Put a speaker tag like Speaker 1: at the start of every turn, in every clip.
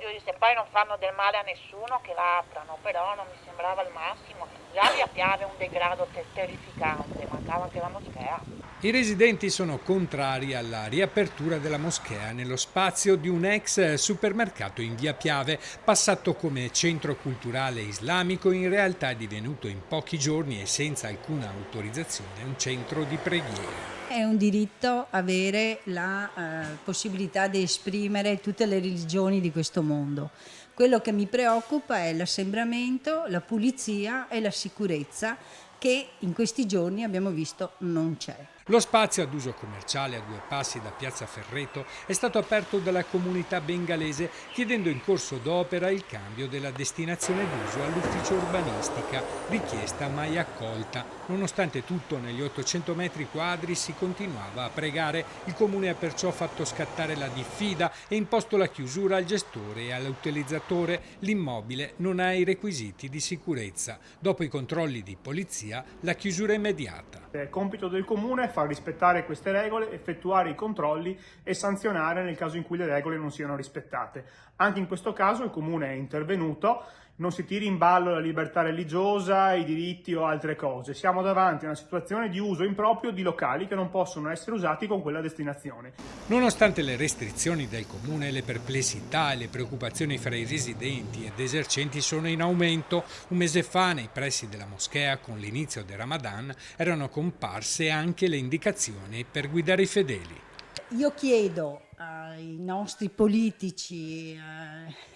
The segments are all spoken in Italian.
Speaker 1: Io disse, poi non fanno del male a nessuno che la aprano, però non mi sembrava il massimo. Già via Piave è un degrado terrificante, mancava anche la moschea.
Speaker 2: I residenti sono contrari alla riapertura della moschea nello spazio di un ex supermercato in via Piave, passato come centro culturale islamico, in realtà è divenuto in pochi giorni e senza alcuna autorizzazione un centro di preghiera.
Speaker 3: È un diritto avere la possibilità di esprimere tutte le religioni di questo mondo. Quello che mi preoccupa è l'assembramento, la pulizia e la sicurezza che in questi giorni abbiamo visto non c'è.
Speaker 2: Lo spazio ad uso commerciale a 2 passi da Piazza Ferreto è stato aperto dalla comunità bengalese, chiedendo in corso d'opera il cambio della destinazione d'uso all'ufficio urbanistica, richiesta mai accolta. Nonostante tutto, negli 800 metri quadri si continuava a pregare. Il comune ha perciò fatto scattare la diffida e imposto la chiusura al gestore e all'utilizzatore. L'immobile non ha i requisiti di sicurezza. Dopo i controlli di polizia, la chiusura è immediata.
Speaker 4: È compito del comune far rispettare queste regole, effettuare i controlli e sanzionare nel caso in cui le regole non siano rispettate. Anche in questo caso il comune è intervenuto, non si tiri in ballo la libertà religiosa, i diritti o altre cose. Siamo davanti a una situazione di uso improprio di locali che non possono essere usati con quella destinazione.
Speaker 2: Nonostante le restrizioni del comune, le perplessità e le preoccupazioni fra i residenti ed esercenti sono in aumento. Un mese fa, nei pressi della moschea, con l'inizio del Ramadan, erano comparse anche le indicazioni per guidare i fedeli.
Speaker 3: Io chiedo ai nostri politici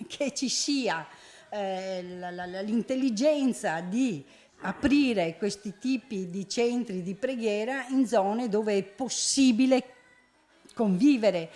Speaker 3: che ci sia l'intelligenza di aprire questi tipi di centri di preghiera in zone dove è possibile convivere